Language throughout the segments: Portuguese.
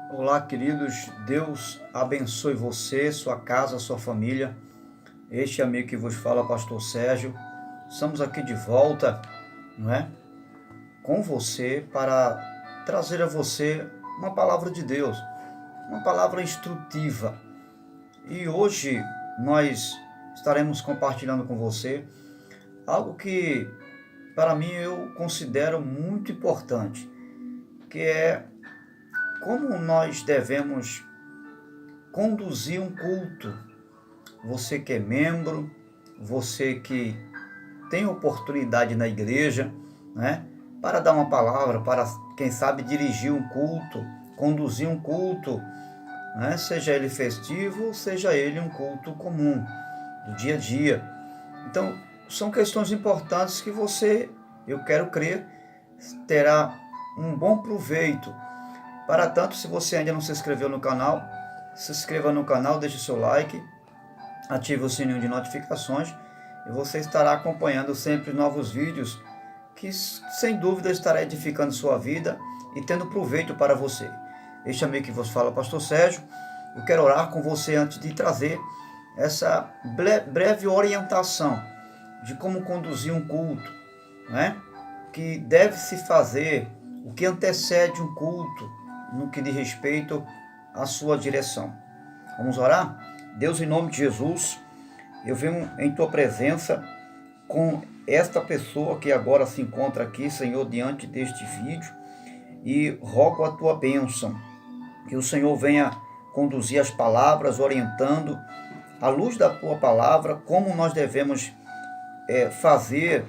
Olá, queridos. Deus abençoe você, sua casa, sua família. Este amigo que vos fala, Pastor Sérgio. Estamos aqui de volta, não é? Com você para trazer a você uma palavra de Deus, uma palavra instrutiva. E hoje nós estaremos compartilhando com você algo que para mim eu considero muito importante, que é como nós devemos conduzir um culto. Você que é membro, você que tem oportunidade na igreja, né, para dar uma palavra, para, quem sabe, dirigir um culto, conduzir um culto, né, seja ele festivo, seja ele um culto comum, do dia a dia. Então, são questões importantes que você, eu quero crer, terá um bom proveito. Para tanto, se você ainda não se inscreveu no canal, se inscreva no canal, deixe seu like, ative o sininho de notificações e você estará acompanhando sempre novos vídeos que sem dúvida estará edificando sua vida e tendo proveito para você. Este amigo que vos fala, Pastor Sérgio, eu quero orar com você antes de trazer essa breve orientação de como conduzir um culto, né? Que deve se fazer, o que antecede um culto, no que diz respeito à sua direção. Vamos orar? Deus, em nome de Jesus, eu venho em tua presença com esta pessoa que agora se encontra aqui, Senhor, diante deste vídeo, e rogo a tua bênção, que o Senhor venha conduzir as palavras, orientando, à luz da tua palavra, como nós devemos fazer,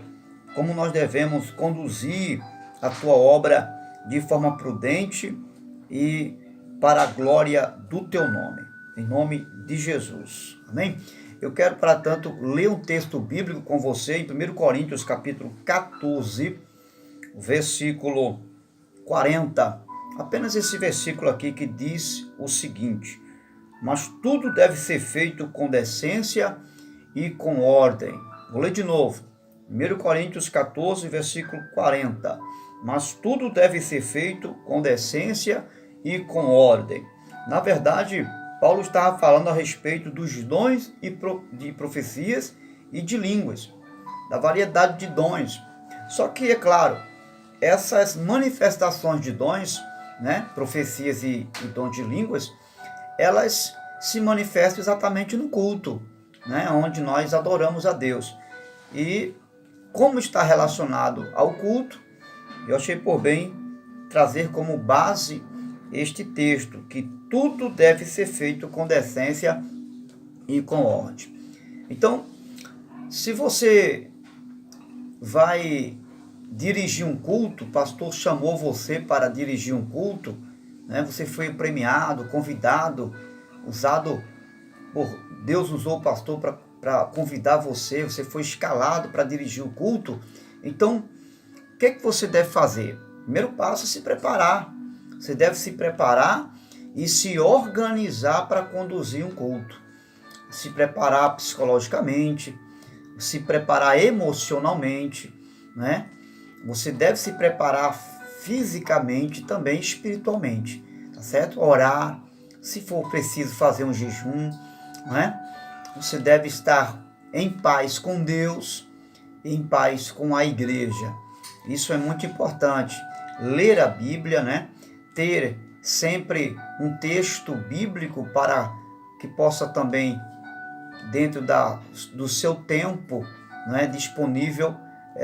como nós devemos conduzir a tua obra de forma prudente e para a glória do teu nome, em nome de Jesus, amém? Eu quero, para tanto, ler um texto bíblico com você em 1 Coríntios capítulo 14, versículo 40, apenas esse versículo aqui que diz o seguinte: mas tudo deve ser feito com decência e com ordem. Vou ler de novo, 1 Coríntios 14, versículo 40, mas tudo deve ser feito com decência e com ordem. Na verdade, Paulo estava falando a respeito dos dons de profecias e de línguas, da variedade de dons. Só que, é claro, essas manifestações de dons, né, profecias e dons de línguas, elas se manifestam exatamente no culto, né, onde nós adoramos a Deus. E como está relacionado ao culto, eu achei por bem trazer como base este texto, que tudo deve ser feito com decência e com ordem. Então, se você vai dirigir um culto, o pastor chamou você para dirigir um culto, né? Você foi premiado, convidado, usado por Deus, usou o pastor para convidar você, você foi escalado para dirigir o culto. Então, o que você deve fazer? Primeiro passo é se preparar. Você deve se preparar e se organizar para conduzir um culto. Se preparar psicologicamente, se preparar emocionalmente, né? Você deve se preparar fisicamente e também espiritualmente, tá certo? Orar, se for preciso fazer um jejum, né? Você deve estar em paz com Deus, em paz com a igreja. Isso é muito importante. Ler a Bíblia, né? Ter sempre um texto bíblico para que possa também, dentro do seu tempo, né, disponível,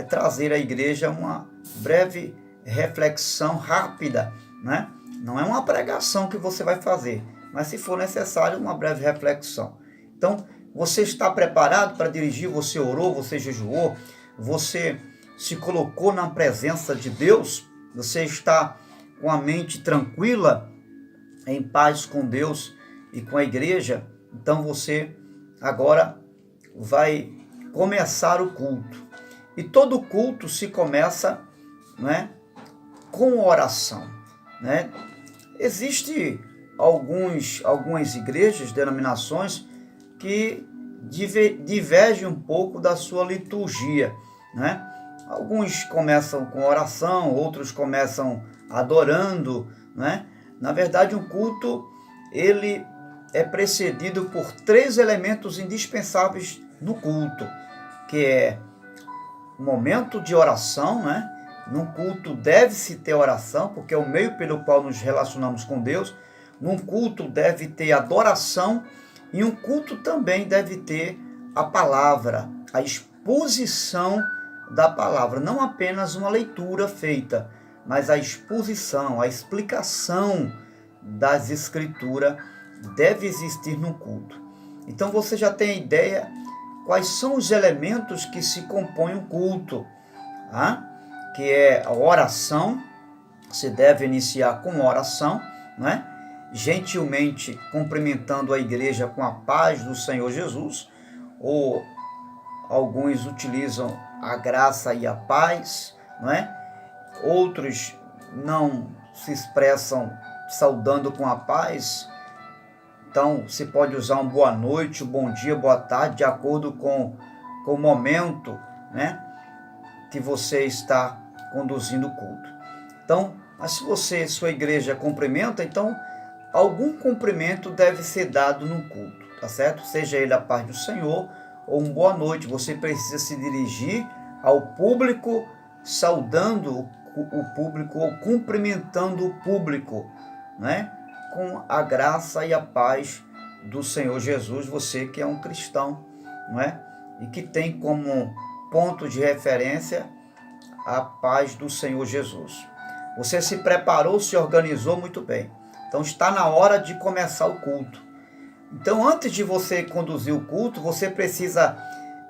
trazer à igreja uma breve reflexão rápida, né? Não é uma pregação que você vai fazer, mas se for necessário, uma breve reflexão. Então, você está preparado para dirigir? Você orou, você jejuou, você se colocou na presença de Deus? Você está com a mente tranquila, em paz com Deus e com a igreja? Então você agora vai começar o culto. E todo culto se começa, né, com oração, né? Existe algumas igrejas, denominações, que divergem um pouco da sua liturgia, né? Alguns começam com oração, outros começam adorando, né? Na verdade, um culto, ele é precedido por 3 elementos indispensáveis no culto, que é o momento de oração, né? Num culto deve-se ter oração, porque é o meio pelo qual nos relacionamos com Deus. Num culto deve ter adoração e um culto também deve ter a palavra, a exposição da palavra, não apenas uma leitura feita, mas a exposição, a explicação das escrituras deve existir no culto. Então você já tem a ideia quais são os elementos que se compõem o culto, tá? Que é a oração. Você deve iniciar com oração, né? Gentilmente cumprimentando a igreja com a paz do Senhor Jesus, ou alguns utilizam a graça e a paz, não é? Outros não se expressam saudando com a paz. Então, você pode usar um boa noite, um bom dia, boa tarde, de acordo com o momento, né, que você está conduzindo o culto. Então, mas se sua igreja cumprimenta, então algum cumprimento deve ser dado no culto, tá certo? Seja ele a paz do Senhor ou um boa noite. Você precisa se dirigir ao público, saudando o público ou cumprimentando o público, né? Com a graça e a paz do Senhor Jesus, você que é um cristão, não é? E que tem como ponto de referência a paz do Senhor Jesus. Você se preparou, se organizou muito bem. Então está na hora de começar o culto. Então, antes de você conduzir o culto, você precisa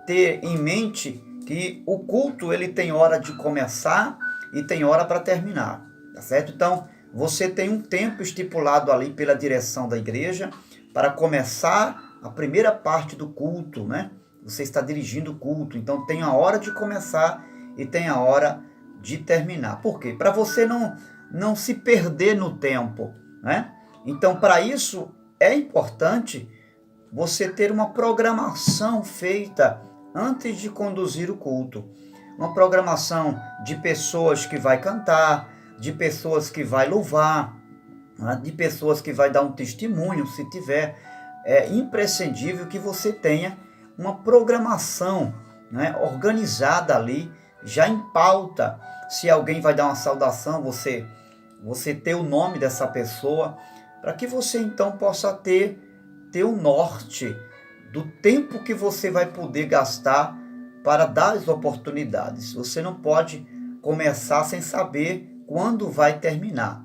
ter em mente que o culto ele tem hora de começar e tem hora para terminar, tá certo? Então, você tem um tempo estipulado ali pela direção da igreja para começar a primeira parte do culto, né? Você está dirigindo o culto, então tem a hora de começar e tem a hora de terminar. Por quê? Para você não se perder no tempo, né? Então, para isso, é importante você ter uma programação feita antes de conduzir o culto. Uma programação de pessoas que vai cantar, de pessoas que vai louvar, né? De pessoas que vai dar um testemunho, se tiver. É imprescindível que você tenha uma programação, né, organizada ali, já em pauta. Se alguém vai dar uma saudação, você ter o nome dessa pessoa, para que você então possa ter o norte do tempo que você vai poder gastar para dar as oportunidades. Você não pode começar sem saber quando vai terminar.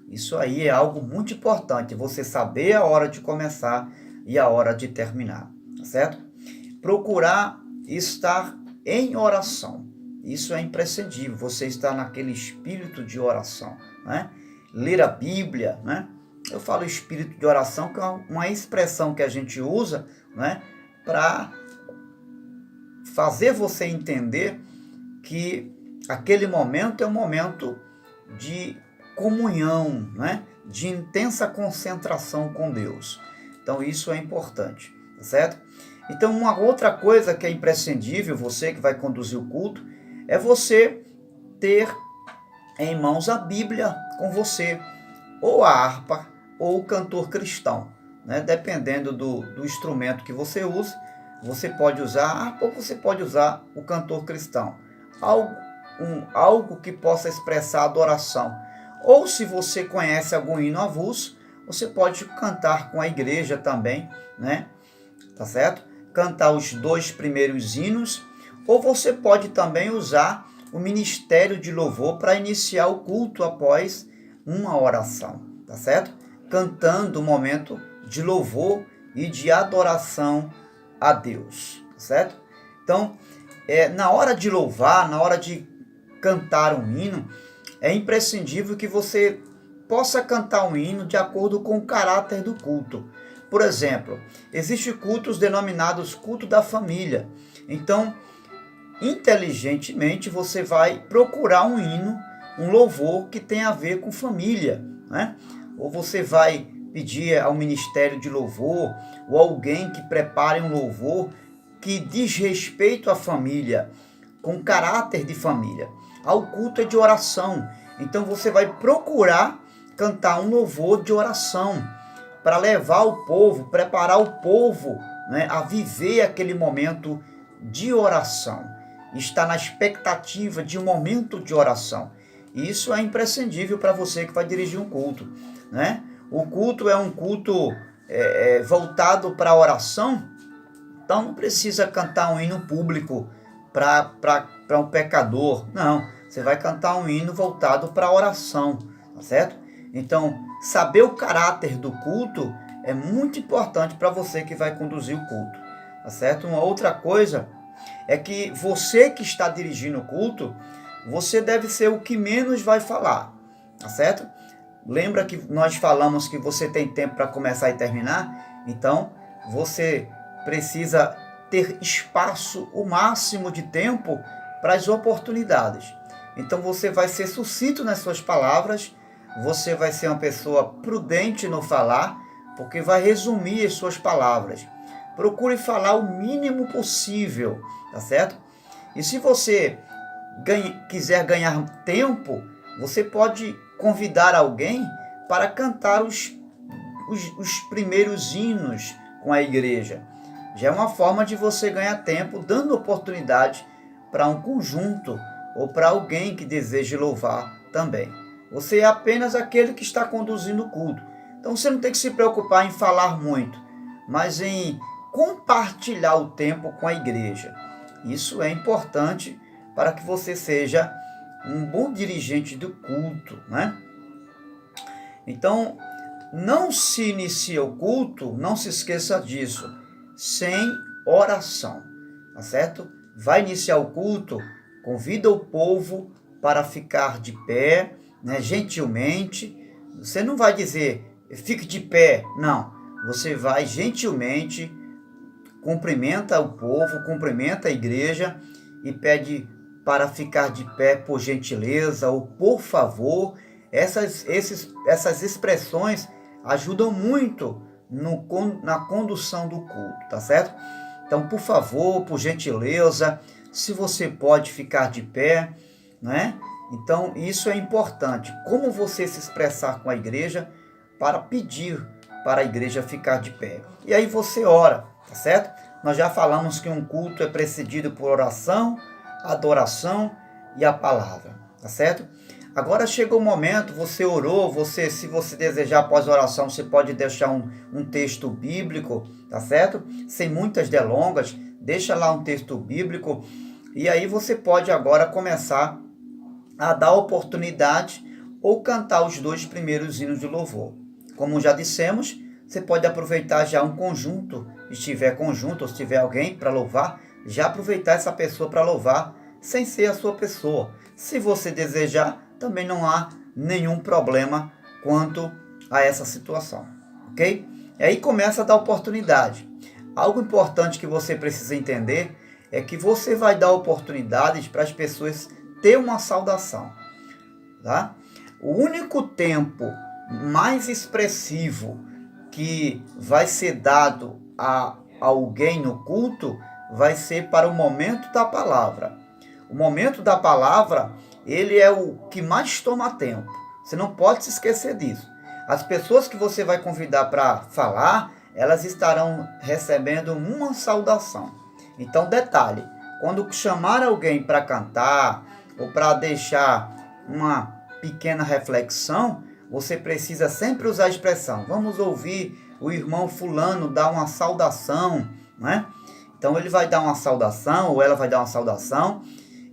Isso aí é algo muito importante, você saber a hora de começar e a hora de terminar, tá certo? Procurar estar em oração. Isso é imprescindível, você estar naquele espírito de oração, né? Ler a Bíblia, né? Eu falo espírito de oração, que é uma expressão que a gente usa, né, para fazer você entender que aquele momento é um momento de comunhão, né, de intensa concentração com Deus. Então isso é importante, tá certo? Então uma outra coisa que é imprescindível, você que vai conduzir o culto, é você ter em mãos a Bíblia com você, ou a harpa, ou o cantor cristão, né? Dependendo do instrumento que você use, você pode usar a harpa ou você pode usar o cantor cristão. Algo que possa expressar adoração. Ou se você conhece algum hino avulso, você pode cantar com a igreja também, né? Tá certo? Cantar os 2 primeiros hinos, ou você pode também usar o ministério de louvor para iniciar o culto após uma oração, tá certo? Cantando um momento de louvor e de adoração a Deus, tá certo? Então, na hora de louvar, na hora de cantar um hino, é imprescindível que você possa cantar um hino de acordo com o caráter do culto. Por exemplo, existem cultos denominados culto da família. Então, inteligentemente, você vai procurar um hino, um louvor que tem a ver com família, né? Ou você vai pedir ao ministério de louvor, ou alguém que prepare um louvor que diz respeito à família, com caráter de família. O culto é de oração, então você vai procurar cantar um louvor de oração para levar o povo, preparar o povo, né, a viver aquele momento de oração. Está na expectativa de um momento de oração. E isso é imprescindível para você que vai dirigir um culto, né? O culto é um culto voltado para a oração, então não precisa cantar um hino público para um pecador, não. Você vai cantar um hino voltado para a oração, tá certo? Então, saber o caráter do culto é muito importante para você que vai conduzir o culto, tá certo? Uma outra coisa é que você que está dirigindo o culto, você deve ser o que menos vai falar, tá certo? Lembra que nós falamos que você tem tempo para começar e terminar? Então, você precisa ter espaço, o máximo de tempo para as oportunidades. Então, você vai ser sucinto nas suas palavras, você vai ser uma pessoa prudente no falar, porque vai resumir as suas palavras. Procure falar o mínimo possível, tá certo? E se você quiser ganhar tempo, você pode convidar alguém para cantar os primeiros hinos com a igreja. Já é uma forma de você ganhar tempo, dando oportunidade para um conjunto ou para alguém que deseje louvar também. Você é apenas aquele que está conduzindo o culto. Então você não tem que se preocupar em falar muito, mas em compartilhar o tempo com a igreja. Isso é importante para que você seja um bom dirigente do culto, né? Então, não se inicia o culto, não se esqueça disso, sem oração, tá certo? Vai iniciar o culto, convida o povo para ficar de pé, né, gentilmente. Você não vai dizer, fique de pé, não. Você vai gentilmente, cumprimenta o povo, cumprimenta a igreja e pede para ficar de pé por gentileza ou por favor. Essas expressões ajudam muito na condução do culto, tá certo? Então, por favor, por gentileza, se você pode ficar de pé, né? Então, isso é importante. Como você se expressar com a igreja para pedir para a igreja ficar de pé. E aí você ora, tá certo? Nós já falamos que um culto é precedido por oração, adoração e a palavra, tá certo? Agora chega o momento, você orou, se você desejar após a oração, você pode deixar um texto bíblico, tá certo? Sem muitas delongas, deixa lá um texto bíblico e aí você pode agora começar a dar oportunidade ou cantar os 2 primeiros hinos de louvor. Como já dissemos, você pode aproveitar já um conjunto, se tiver conjunto ou se tiver alguém para louvar, já aproveitar essa pessoa para louvar, sem ser a sua pessoa. Se você desejar, também não há nenhum problema quanto a essa situação, ok? E aí começa a dar oportunidade. Algo importante que você precisa entender é que você vai dar oportunidades para as pessoas ter uma saudação, tá? O único tempo mais expressivo que vai ser dado a alguém no culto vai ser para o momento da palavra. O momento da palavra, ele é o que mais toma tempo. Você não pode se esquecer disso. As pessoas que você vai convidar para falar, elas estarão recebendo uma saudação. Então, detalhe, quando chamar alguém para cantar ou para deixar uma pequena reflexão, você precisa sempre usar a expressão, vamos ouvir o irmão fulano dar uma saudação, né? Então ele vai dar uma saudação, ou ela vai dar uma saudação,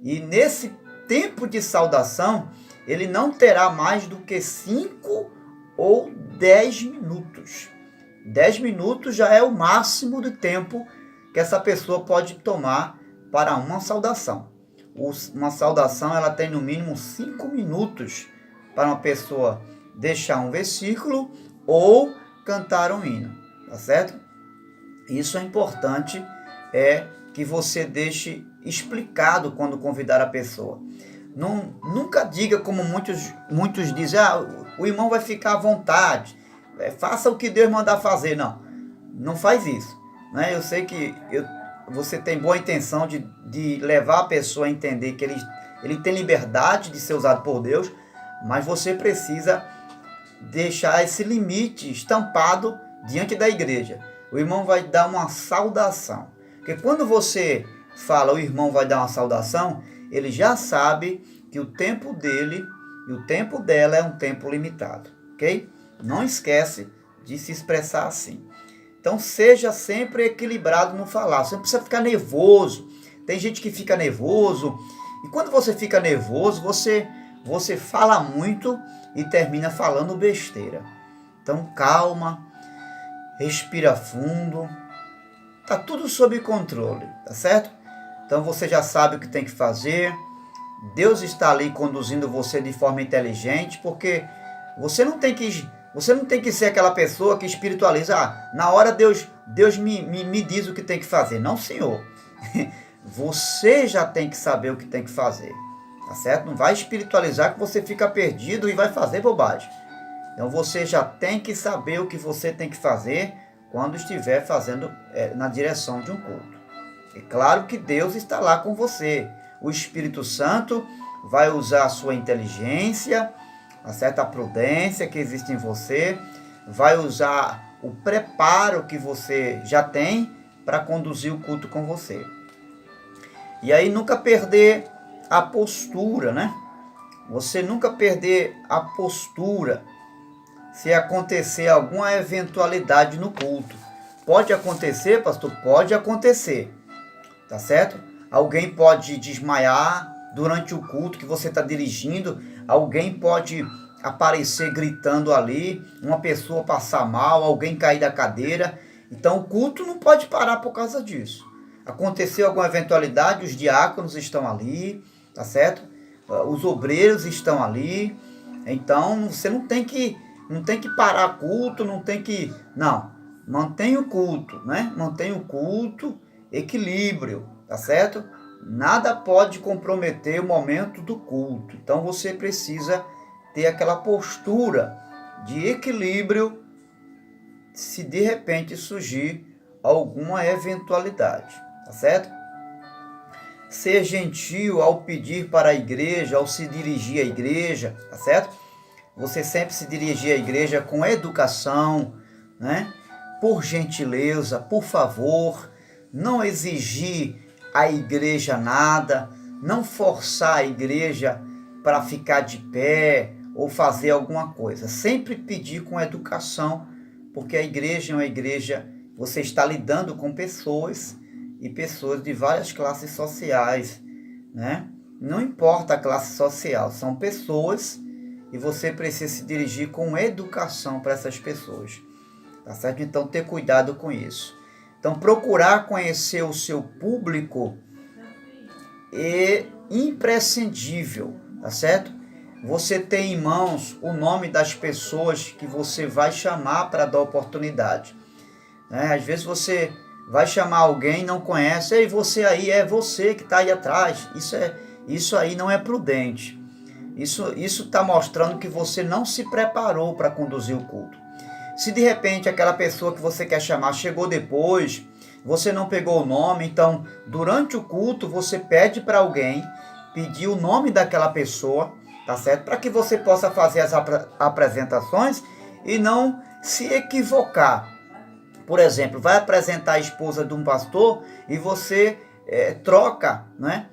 e nesse tempo de saudação, ele não terá mais do que 5 ou 10 minutos. 10 minutos já é o máximo do tempo que essa pessoa pode tomar para uma saudação. Uma saudação, ela tem no mínimo 5 minutos para uma pessoa deixar um versículo ou cantar um hino, tá certo? Isso é importante, que você deixe explicado quando convidar a pessoa. Nunca diga como muitos dizem, o irmão vai ficar à vontade, faça o que Deus mandar fazer. Não faz isso, né? Eu sei que você tem boa intenção de levar a pessoa a entender que ele tem liberdade de ser usado por Deus, mas você precisa deixar esse limite estampado diante da igreja. O irmão vai dar uma saudação. Porque quando você fala o irmão vai dar uma saudação, ele já sabe que o tempo dele e o tempo dela é um tempo limitado, ok? Não esquece de se expressar assim. Então seja sempre equilibrado no falar, você não precisa ficar nervoso. Tem gente que fica nervoso, e quando você fica nervoso, você fala muito e termina falando besteira. Então calma, respira fundo, tá tudo sob controle, tá certo? Então você já sabe o que tem que fazer. Deus está ali conduzindo você de forma inteligente, porque você não tem que ser aquela pessoa que espiritualiza. Na hora Deus me diz o que tem que fazer. Não, senhor. Você já tem que saber o que tem que fazer. Tá certo? Não vai espiritualizar que você fica perdido e vai fazer bobagem. Então você já tem que saber o que você tem que fazer quando estiver fazendo na direção de um culto. É claro que Deus está lá com você. O Espírito Santo vai usar a sua inteligência, a certa prudência que existe em você, vai usar o preparo que você já tem para conduzir o culto com você. E aí nunca perder a postura, né? Você nunca perder a postura se acontecer alguma eventualidade no culto. Pode acontecer, pastor? Pode acontecer. Tá certo? Alguém pode desmaiar durante o culto que você está dirigindo. Alguém pode aparecer gritando ali. Uma pessoa passar mal. Alguém cair da cadeira. Então o culto não pode parar por causa disso. Aconteceu alguma eventualidade, os diáconos estão ali. Tá certo? Os obreiros estão ali. Então você não tem que parar culto. Não. Mantenha o culto, né? Mantenha o culto. Equilíbrio, tá certo? Nada pode comprometer o momento do culto. Então você precisa ter aquela postura de equilíbrio se de repente surgir alguma eventualidade, tá certo? Ser gentil ao pedir para a igreja, ao se dirigir à igreja, tá certo? Você sempre se dirigir à igreja com educação, né? Por gentileza, por favor. Não exigir a igreja nada, não forçar a igreja para ficar de pé ou fazer alguma coisa. Sempre pedir com educação, porque a igreja é uma igreja, você está lidando com pessoas e pessoas de várias classes sociais, né? Não importa a classe social, são pessoas e você precisa se dirigir com educação para essas pessoas, tá certo? Então ter cuidado com isso. Então, procurar conhecer o seu público é imprescindível, tá certo? Você tem em mãos o nome das pessoas que você vai chamar para dar oportunidade, né? Às vezes você vai chamar alguém e não conhece, ei, você aí, é você que está aí atrás. Isso aí não é prudente. Isso está mostrando que você não se preparou para conduzir o culto. Se de repente aquela pessoa que você quer chamar chegou depois, você não pegou o nome, então durante o culto você pede para alguém pedir o nome daquela pessoa, tá certo? Para que você possa fazer as apresentações e não se equivocar. Por exemplo, vai apresentar a esposa de um pastor e você troca, né?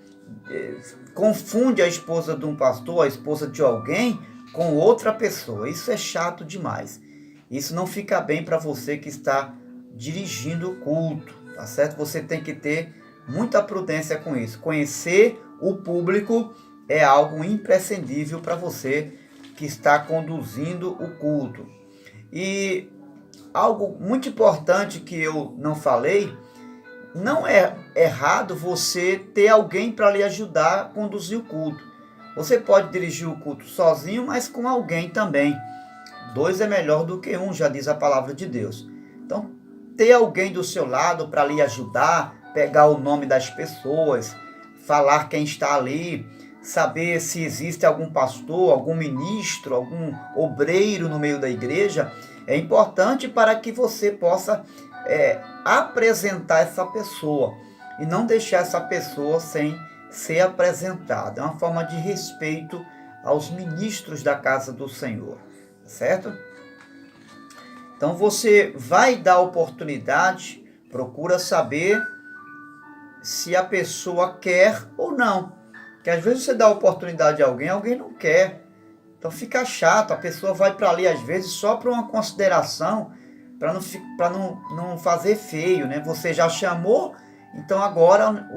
Confunde a esposa de um pastor, a esposa de alguém com outra pessoa. Isso é chato demais. Isso não fica bem para você que está dirigindo o culto, tá certo? Você tem que ter muita prudência com isso. Conhecer o público é algo imprescindível para você que está conduzindo o culto. E algo muito importante que eu não falei, não é errado você ter alguém para lhe ajudar a conduzir o culto. Você pode dirigir o culto sozinho, mas com alguém também. 2 é melhor do que 1, já diz a palavra de Deus. Então, ter alguém do seu lado para lhe ajudar, pegar o nome das pessoas, falar quem está ali, saber se existe algum pastor, algum ministro, algum obreiro no meio da igreja, é importante para que você possa apresentar essa pessoa e não deixar essa pessoa sem ser apresentada. É uma forma de respeito aos ministros da casa do Senhor. certo? Então você vai dar oportunidade, procura saber se a pessoa quer ou não. Porque às vezes você dá oportunidade a alguém, alguém não quer. Então fica chato, a pessoa vai para ali às vezes só para uma consideração, para não fazer feio, né? Você já chamou, então agora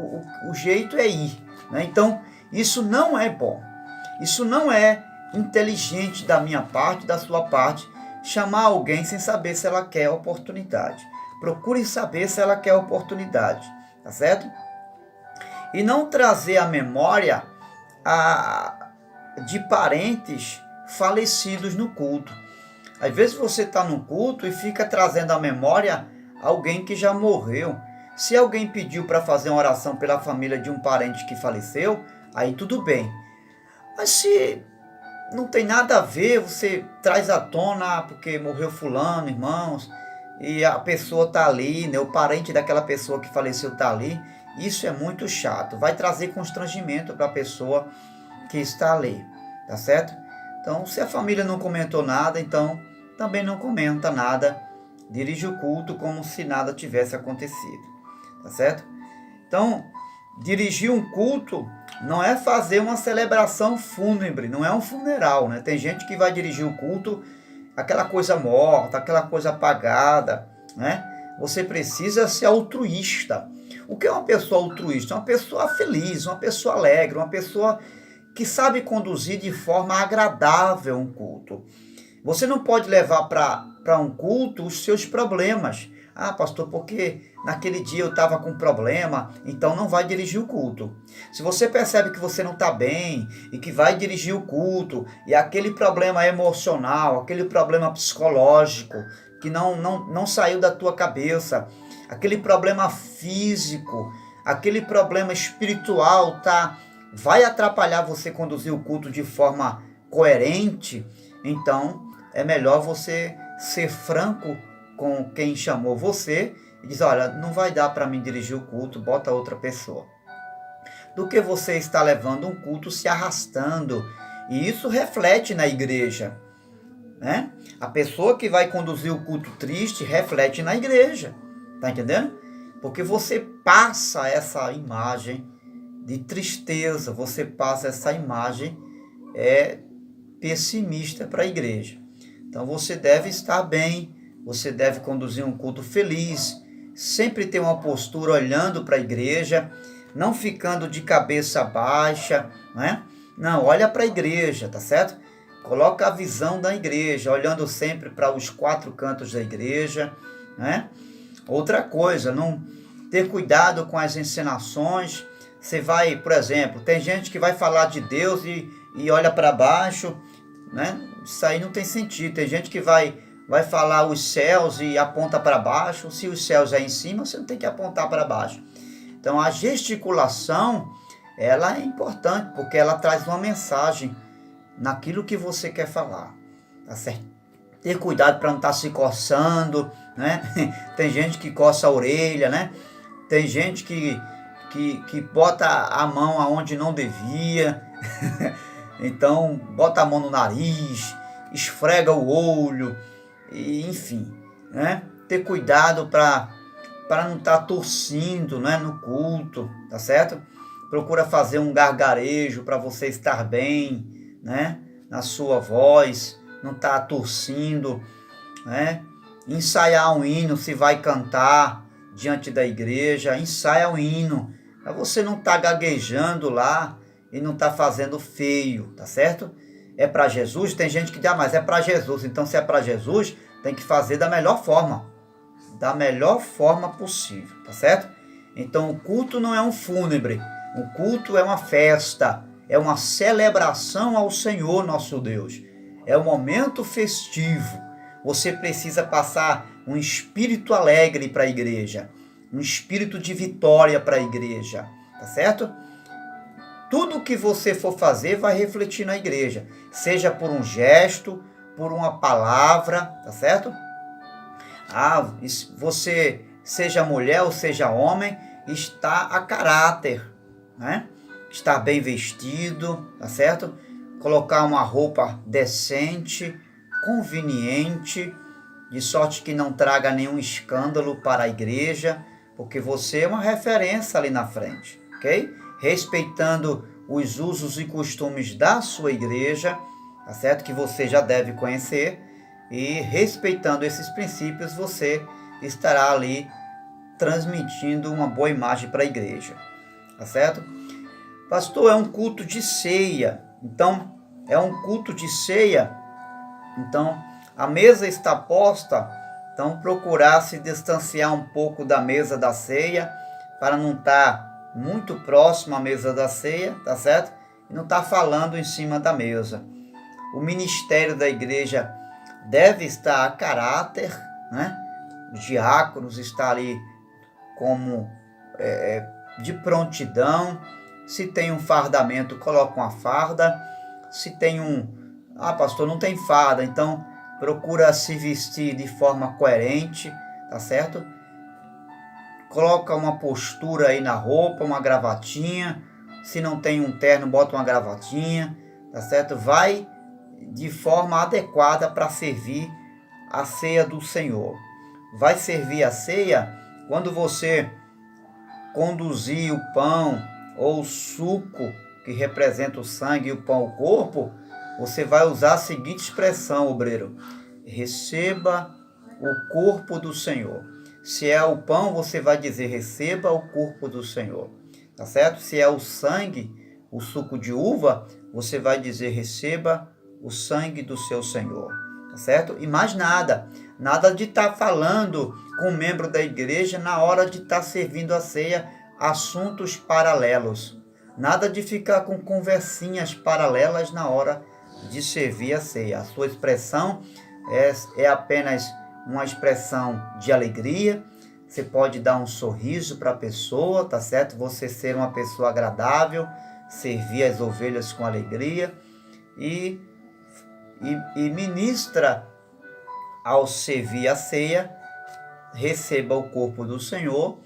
o jeito é ir, né? Então isso não é bom, isso não é inteligente da minha parte, da sua parte, chamar alguém sem saber se ela quer a oportunidade. Procure saber se ela quer a oportunidade, tá certo? E não trazer à memória de parentes falecidos no culto. Às vezes você está no culto e fica trazendo à memória alguém que já morreu. Se alguém pediu para fazer uma oração pela família de um parente que faleceu, aí tudo bem. Mas se não tem nada a ver, você traz à tona, porque morreu fulano, irmãos, e a pessoa está ali, né, o parente daquela pessoa que faleceu está ali, isso é muito chato, vai trazer constrangimento para a pessoa que está ali, tá certo? Então, se a família não comentou nada, então também não comenta nada, dirige o culto como se nada tivesse acontecido, tá certo? Então, dirigir um culto não é fazer uma celebração fúnebre, não é um funeral, né? Tem gente que vai dirigir o culto, aquela coisa morta, aquela coisa apagada, né? Você precisa ser altruísta. O que é uma pessoa altruísta? Uma pessoa feliz, uma pessoa alegre, uma pessoa que sabe conduzir de forma agradável um culto. Você não pode levar para um culto os seus problemas. Ah, pastor, porque naquele dia eu estava com problema, então não vai dirigir o culto. Se você percebe que você não está bem e que vai dirigir o culto, e aquele problema emocional, aquele problema psicológico, que não saiu da tua cabeça, aquele problema físico, aquele problema espiritual, vai atrapalhar você conduzir o culto de forma coerente, então é melhor você ser franco com quem chamou você e diz, olha, não vai dar para mim dirigir o culto, bota outra pessoa. Do que você está levando um culto se arrastando. E isso reflete na igreja, né? A pessoa que vai conduzir o culto triste reflete na igreja, tá entendendo? Porque você passa essa imagem de tristeza, você passa essa imagem pessimista para a igreja. Então você deve estar bem, você deve conduzir um culto feliz, sempre ter uma postura olhando para a igreja, não ficando de cabeça baixa, né? Não, olha para a igreja, tá certo? Coloca a visão da igreja, olhando sempre para os quatro cantos da igreja, né? Outra coisa, não ter cuidado com as encenações. Você vai, por exemplo, tem gente que vai falar de Deus e olha para baixo, né? Isso aí não tem sentido. Tem gente que vai falar os céus e aponta para baixo. Se os céus é em cima, você não tem que apontar para baixo. Então a gesticulação, ela é importante, porque ela traz uma mensagem naquilo que você quer falar, tá certo? Ter cuidado para não estar se coçando, né? Tem gente que coça a orelha, né? Tem gente que bota a mão aonde não devia. Então, bota a mão no nariz, esfrega o olho, e, enfim, né? Ter cuidado para não estar tossindo, né, no culto, tá certo? Procura fazer um gargarejo para você estar bem, né, na sua voz, não estar tossindo, né? Ensaiar um hino, se vai cantar diante da igreja, ensaia um hino, para você não estar gaguejando lá e não estar fazendo feio, tá certo? É para Jesus? Tem gente que diz, mas é para Jesus, então se é para Jesus, tem que fazer da melhor forma possível, tá certo? Então o culto não é um fúnebre, o culto é uma festa, é uma celebração ao Senhor nosso Deus, é um momento festivo. Você precisa passar um espírito alegre para a igreja, um espírito de vitória para a igreja, tá certo? Tudo que você for fazer vai refletir na igreja, seja por um gesto, por uma palavra, tá certo? Você, seja mulher ou seja homem, está a caráter, né? Estar bem vestido, tá certo? Colocar uma roupa decente, conveniente, de sorte que não traga nenhum escândalo para a igreja, porque você é uma referência ali na frente, ok? Respeitando os usos e costumes da sua igreja, tá certo? Que você já deve conhecer, e respeitando esses princípios, você estará ali transmitindo uma boa imagem para a igreja, tá certo? Pastor, é um culto de ceia, então, então a mesa está posta, então procurar se distanciar um pouco da mesa da ceia, para não estar muito próximo à mesa da ceia, tá certo? E não estar falando em cima da mesa. O ministério da igreja deve estar a caráter, né? Os diáconos estão ali como de prontidão. Se tem um fardamento, coloca uma farda. Se tem pastor, não tem farda, então procura se vestir de forma coerente, tá certo? Coloca uma postura aí na roupa, uma gravatinha. Se não tem um terno, bota uma gravatinha, tá certo? Vai de forma adequada para servir a ceia do Senhor. Vai servir a ceia quando você conduzir o pão ou o suco, que representa o sangue, e o pão, o corpo, você vai usar a seguinte expressão, obreiro: receba o corpo do Senhor. Se é o pão, você vai dizer: receba o corpo do Senhor, tá certo? Se é o sangue, o suco de uva, você vai dizer: receba o sangue do seu Senhor, tá certo? E mais nada de estar falando com um membro da igreja na hora de estar servindo a ceia, assuntos paralelos. Nada de ficar com conversinhas paralelas na hora de servir a ceia. A sua expressão é apenas uma expressão de alegria. Você pode dar um sorriso para a pessoa, tá certo? Você ser uma pessoa agradável, servir as ovelhas com alegria e ministra ao servir a ceia, receba o corpo do Senhor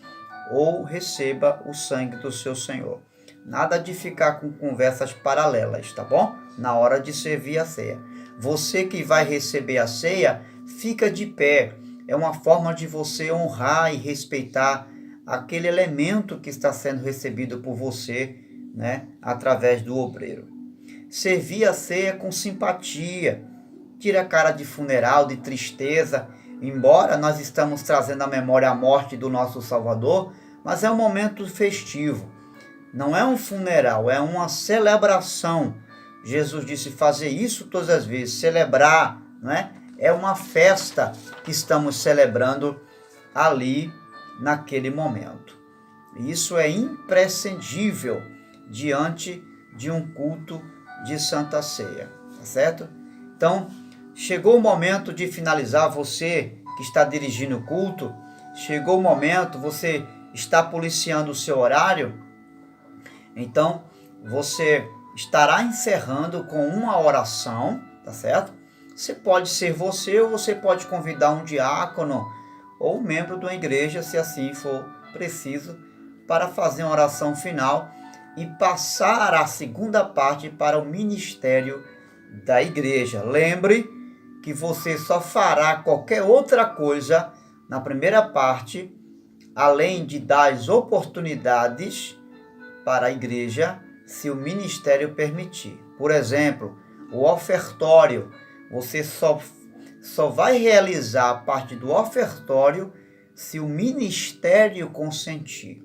ou receba o sangue do seu Senhor. Nada de ficar com conversas paralelas, tá bom? Na hora de servir a ceia. Você que vai receber a ceia, fica de pé. É uma forma de você honrar e respeitar aquele elemento que está sendo recebido por você, né, através do obreiro. Servir a ceia com simpatia. Tira a cara de funeral, de tristeza. Embora nós estamos trazendo à memória a morte do nosso Salvador, mas é um momento festivo. Não é um funeral, é uma celebração. Jesus disse fazer isso todas as vezes, celebrar, não é? É uma festa que estamos celebrando ali naquele momento. Isso é imprescindível diante de um culto de Santa Ceia, tá certo? Então, chegou o momento de finalizar. Você que está dirigindo o culto, chegou o momento, você está policiando o seu horário, então você estará encerrando com uma oração, tá certo? Você pode ser você, ou você pode convidar um diácono ou um membro de uma igreja, se assim for preciso, para fazer uma oração final e passar a segunda parte para o ministério da igreja. Lembre que você só fará qualquer outra coisa na primeira parte, além de dar as oportunidades para a igreja, se o ministério permitir. Por exemplo, o ofertório. Você só vai realizar a parte do ofertório se o ministério consentir,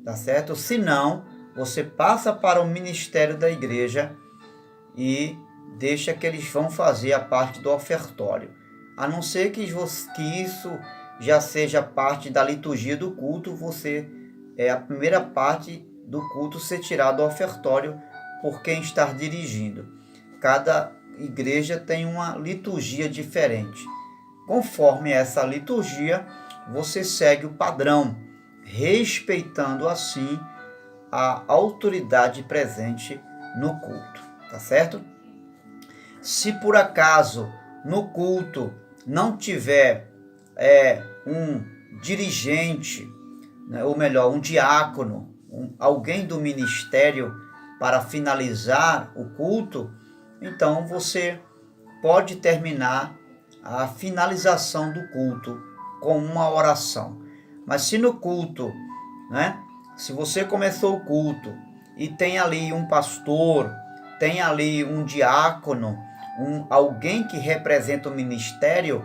tá certo? Se não, você passa para o ministério da igreja e deixa que eles vão fazer a parte do ofertório. A não ser que isso já seja parte da liturgia do culto, a primeira parte do culto ser tirado do ofertório por quem está dirigindo. Cada igreja tem uma liturgia diferente. Conforme essa liturgia, você segue o padrão, respeitando assim a autoridade presente no culto, tá certo? Se por acaso no culto não tiver um dirigente, né, ou melhor, um diácono, alguém do ministério para finalizar o culto, então você pode terminar a finalização do culto com uma oração. Mas se no culto, né, se você começou o culto e tem ali um pastor, tem ali um diácono, alguém que representa o ministério,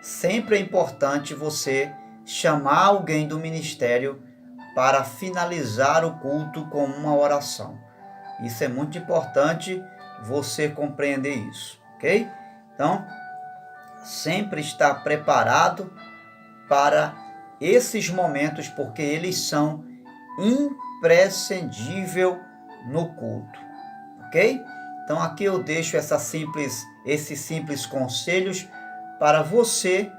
sempre é importante você chamar alguém do ministério para finalizar o culto com uma oração. Isso é muito importante você compreender isso, ok? Então, sempre estar preparado para esses momentos, porque eles são imprescindíveis no culto, ok? Então aqui eu deixo esses simples conselhos para você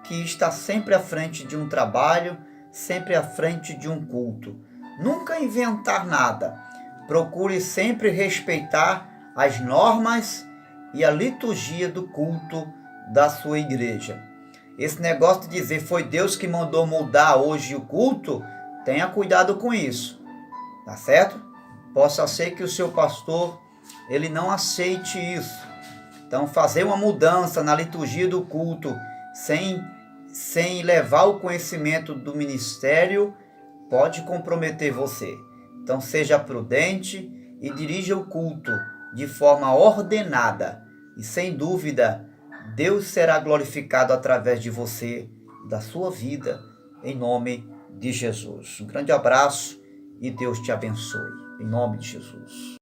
que está sempre à frente de um trabalho, sempre à frente de um culto. Nunca inventar nada. Procure sempre respeitar as normas e a liturgia do culto da sua igreja. Esse negócio de dizer foi Deus que mandou mudar hoje o culto, tenha cuidado com isso, tá certo? Possa ser que o seu pastor ele não aceite isso. Então fazer uma mudança na liturgia do culto sem levar o conhecimento do ministério pode comprometer você. Então seja prudente e dirija o culto de forma ordenada. E sem dúvida, Deus será glorificado através de você, da sua vida, em nome de Jesus. Um grande abraço e Deus te abençoe. Em nome de Jesus.